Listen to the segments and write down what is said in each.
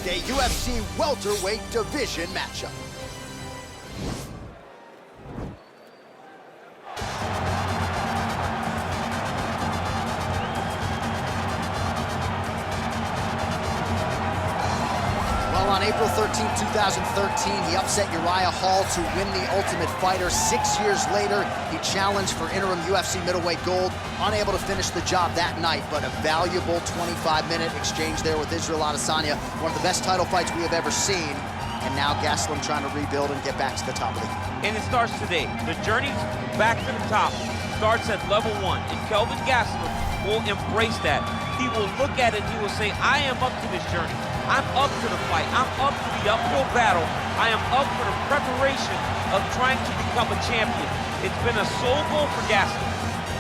a UFC welterweight division matchup. Well, on April 13, 2013, he upset Uriah Hall to win the Ultimate Fighter. 6 years later, he challenged for interim UFC middleweight gold, unable to finish the job that night, but a valuable 25-minute exchange there with Israel Adesanya, one of the best title fights we have ever seen. And now Gastelum trying to rebuild and get back to the top of the league. And it starts today. The journey back to the top starts at level 1, and Kelvin Gastelum will embrace that. He will look at it and he will say, I am up to this journey. I'm up to the fight. I'm up to the uphill battle. I am up for the preparation of trying to become a champion. It's been a sole goal for Gastelum,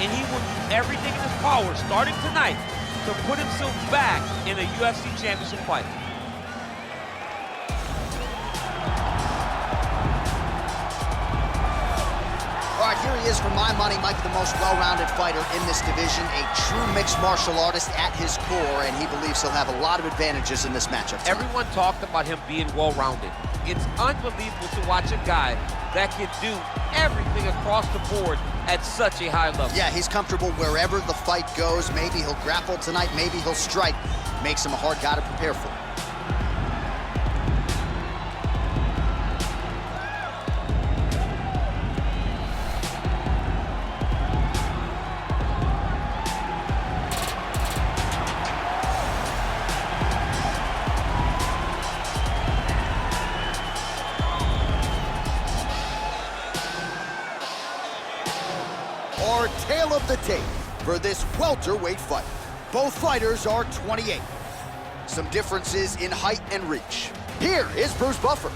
and he will do everything in his power, starting tonight, to put himself back in a UFC championship fight. All right, here he is, for my money, Mike, the most well-rounded fighter in this division, a true mixed martial artist at his core, and he believes he'll have a lot of advantages in this matchup tonight. Everyone talked about him being well-rounded. It's unbelievable to watch a guy that can do everything across the board at such a high level. Yeah, he's comfortable wherever the fight goes. Maybe he'll grapple tonight, maybe he'll strike. Makes him a hard guy to prepare for. Our tale of the tape for this welterweight fight. Both fighters are 28. Some differences in height and reach. Here is Bruce Buffer.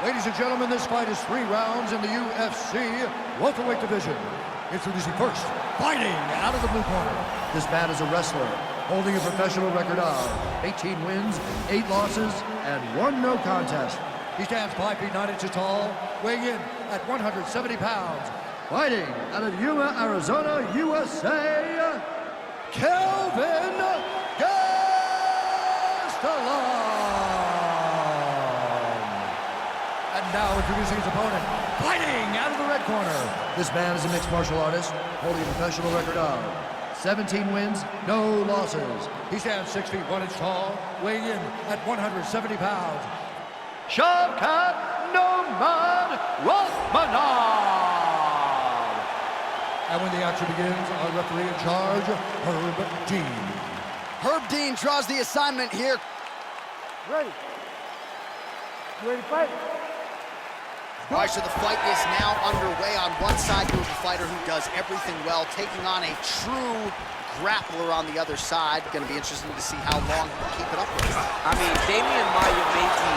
Ladies and gentlemen, this fight is 3 rounds in the UFC welterweight division. Introducing first, fighting out of the blue corner. This man is a wrestler, holding a professional record of 18 wins, 8 losses, and 1 no contest. He stands 5 feet 9 inches tall, weighing in at 170 pounds. Fighting out of Yuma, Arizona, USA, Kelvin Gastelum. And now introducing his opponent, fighting out of the red corner. This man is a mixed martial artist, holding a professional record of 17 wins, no losses. He stands 6 feet 1 inch tall, weighing in at 170 pounds. Shavkat Nomad Rakhmonov. And when the action begins, our referee in charge, Herb Dean. Herb Dean draws the assignment here. Ready. You ready to fight? All right, so the fight is now underway. On one side, you have a fighter who does everything well, taking on a true grappler on the other side. Going to be interesting to see how long he can keep it up with. I mean, Damian Maia may be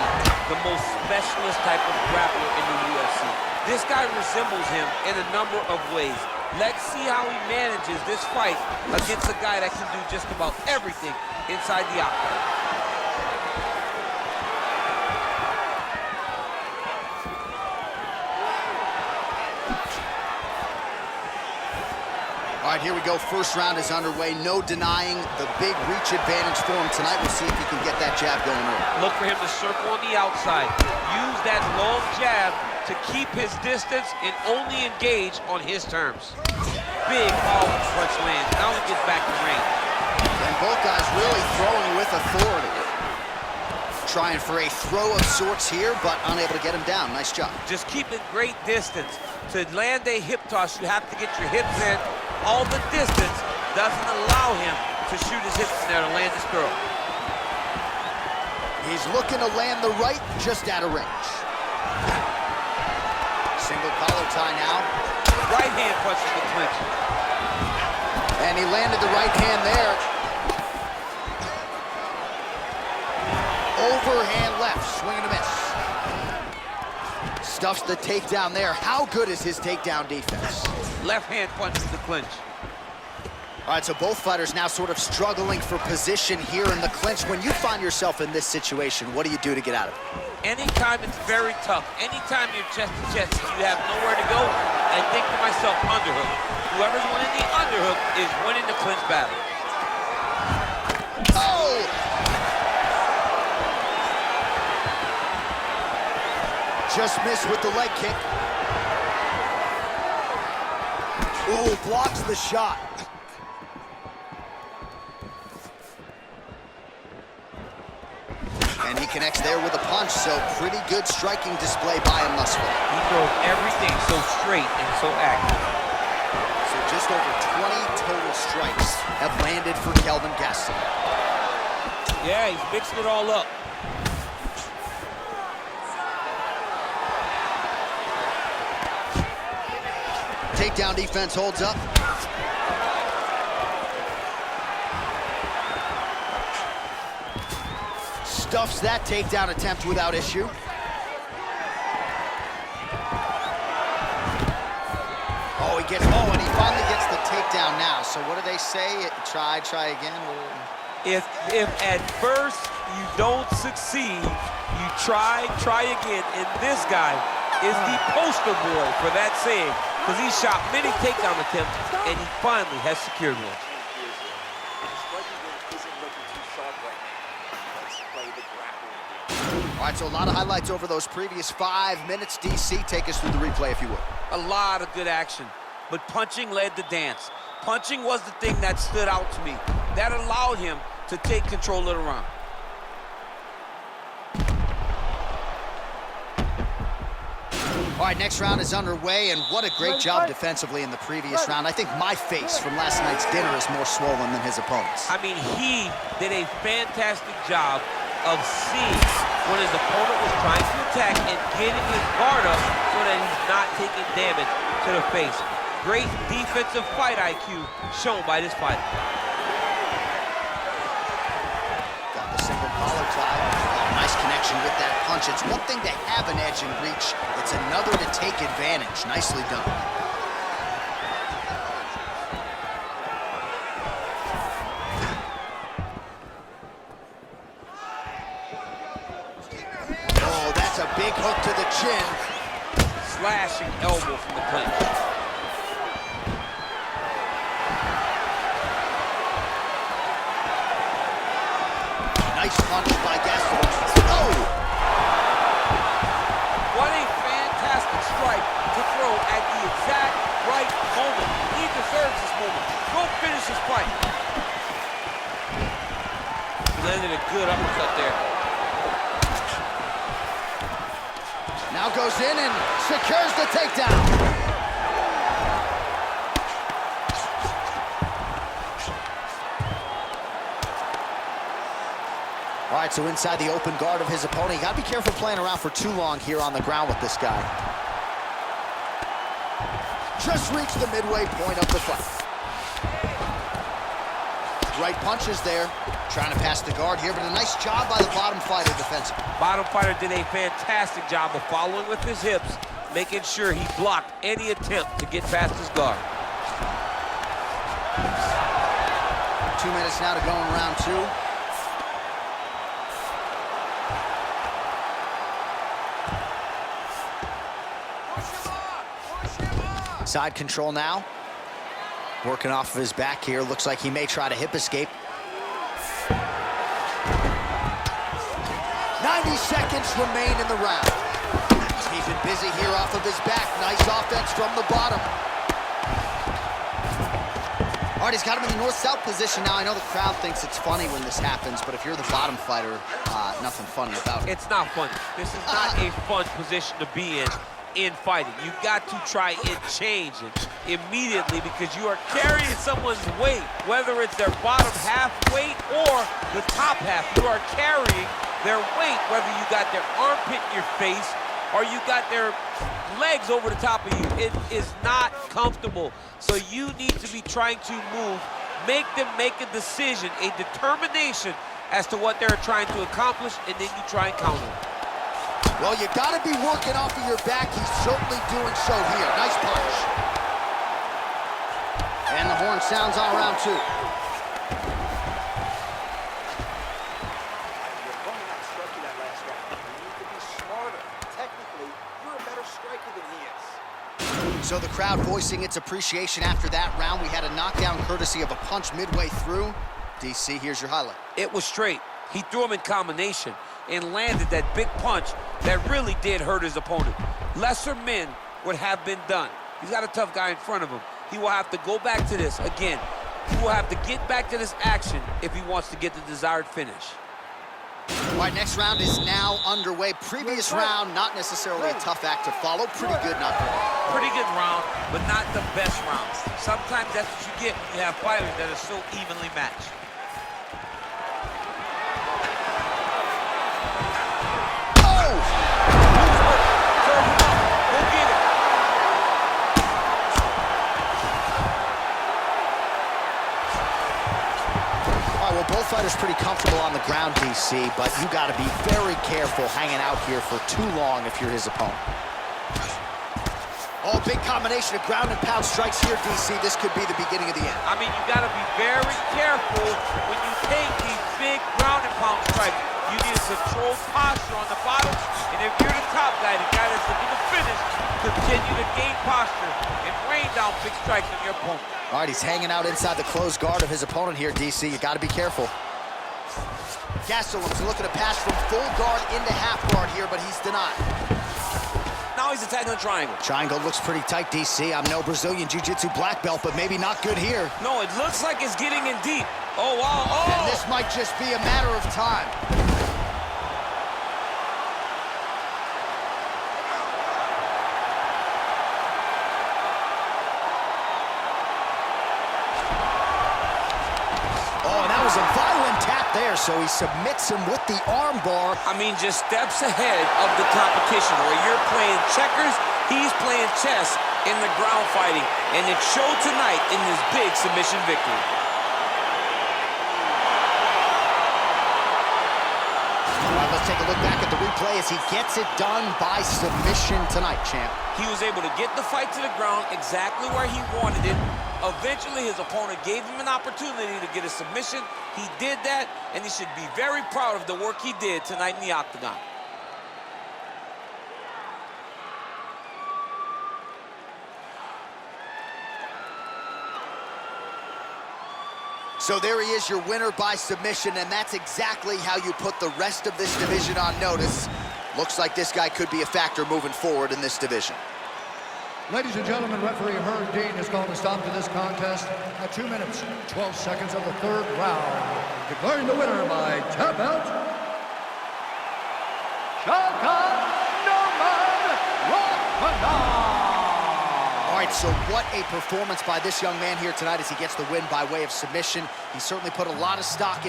the most specialist type of grappler in the UFC. This guy resembles him in a number of ways. Let's see how he manages this fight against a guy that can do just about everything inside the octagon. All right, here we go. First round is underway. No denying the big reach advantage for him tonight. We'll see if he can get that jab going early. Look for him to circle on the outside. Use that long jab to keep his distance and only engage on his terms. Big powerful punch lands. Now he gets back in range. And both guys really throwing with authority. Trying for a throw of sorts here, but unable to get him down. Nice job. Just keeping great distance. To land a hip toss, you have to get your hips in. All the distance doesn't allow him to shoot his hips in there to land his throw. He's looking to land the right, just out of range. Single collar tie now. Right hand punches the clinch. And he landed the right hand there. Overhand left, swing and a miss. Stuffs the takedown there. How good is his takedown defense? Left hand punches the clinch. All right, so both fighters now sort of struggling for position here in the clinch. When you find yourself in this situation, what do you do to get out of it? Anytime it's very tough, anytime you're chest to chest, you have nowhere to go, I think to myself, underhook. Whoever's winning the underhook is winning the clinch battle. Oh! just missed with the leg kick. Ooh, blocks the shot. And he connects there with a punch, so pretty good striking display by him thus far. He throws everything so straight and so accurate. So just over 20 total strikes have landed for Kelvin Gastelum. Yeah, he's mixing it all up. Takedown defense holds up. Stuffs that takedown attempt without issue. And he finally gets the takedown now. So what do they say? Try again? If at first you don't succeed, you try again. And this guy is the poster boy for that saying, because he shot many takedown attempts, and he finally has secured one. All right, so a lot of highlights over those previous 5 minutes. DC, take us through the replay, if you would. A lot of good action, but punching led the dance. Punching was the thing that stood out to me. That allowed him to take control of the round. All right, next round is underway, and what a great job defensively in the previous round. I think my face from last night's dinner is more swollen than his opponent's. I mean, he did a fantastic job of seeing when his opponent was trying to attack and getting his guard up so that he's not taking damage to the face. Great defensive fight IQ shown by this fighter. Got the single collar tie. Nice connection with that punch. It's one thing to have an edge and reach. It's another to take advantage. Nicely done. Oh, that's a big hook to the chin. Slashing elbow from the clinch. Nice punch by Gastelum. Oh! What a fantastic strike to throw at the exact right moment. He deserves this moment. Go finish his fight. He landed a good uppercut there. Now goes in and secures the takedown. All right, so inside the open guard of his opponent. You got to be careful playing around for too long here on the ground with this guy. Just reached the midway point of the fight. Right punches there. Trying to pass the guard here, but a nice job by the bottom fighter defensively. Bottom fighter did a fantastic job of following with his hips, making sure he blocked any attempt to get past his guard. 2 minutes now to go in round 2. Side control now. Working off of his back here. Looks like he may try to hip escape. 90 seconds remain in the round. He's keeping busy here off of his back. Nice offense from the bottom. All right, he's got him in the north-south position now. I know the crowd thinks it's funny when this happens, but if you're the bottom fighter, nothing funny about it. It's not funny. This is not a fun position to be in fighting. You got to try and change it immediately because you are carrying someone's weight, whether it's their bottom half weight or the top half. You are carrying their weight, whether you got their armpit in your face or you got their legs over the top of you. It is not comfortable. So you need to be trying to move, make them make a decision, a determination as to what they're trying to accomplish, and then you try and counter them. Well, you got to be working off of your back. He's certainly doing so here. Nice punch. And the horn sounds on round 2. Your opponent not striking that last round. You need to be smarter. Technically, you're a better striker than he is. So the crowd voicing its appreciation after that round. We had a knockdown courtesy of a punch midway through. DC, here's your highlight. It was straight. He threw him in combination and landed that big punch that really did hurt his opponent. Lesser men would have been done. He's got a tough guy in front of him. He will have to go back to this again. He will have to get back to this action if he wants to get the desired finish. All right, next round is now underway. Previous round, not necessarily a tough act to follow. Pretty good, not bad. Pretty good round, but not the best round. Sometimes that's what you get when you have fighters that are so evenly matched. Both fighters pretty comfortable on the ground, DC, but you got to be very careful hanging out here for too long if you're his opponent. Oh, big combination of ground and pound strikes here, DC. This could be the beginning of the end. I mean, you got to be very careful when you take these big ground and pound strikes. You need a controlled posture on the bottom, and if you're the top guy, the guy that's looking to finish, continue to gain posture and rain down big strikes on your opponent. All right, he's hanging out inside the closed guard of his opponent here, DC. You got to be careful. Gastelum's looking to pass from full guard into half guard here, but he's denied. Now he's attacking the triangle. Triangle looks pretty tight, DC. I'm no Brazilian Jiu-Jitsu black belt, but maybe not good here. No, it looks like it's getting in deep. Oh, wow, oh! And this might just be a matter of time. A violent tap there, so he submits him with the arm bar. I mean, just steps ahead of the competition. Where you're playing checkers, he's playing chess in the ground fighting, and it showed tonight in this big submission victory. All right, let's take a look back at the replay as he gets it done by submission tonight, champ. He was able to get the fight to the ground exactly where he wanted it. Eventually, his opponent gave him an opportunity to get a submission. He did that, and he should be very proud of the work he did tonight in the octagon. So there he is, your winner by submission, and that's exactly how you put the rest of this division on notice. Looks like this guy could be a factor moving forward in this division. Ladies and gentlemen, referee Herb Dean has called a stop to this contest at 2 minutes, 12 seconds of the third round. Declaring the winner by tap out, Shavkat Nomad. All right, so what a performance by this young man here tonight as he gets the win by way of submission. He certainly put a lot of stock in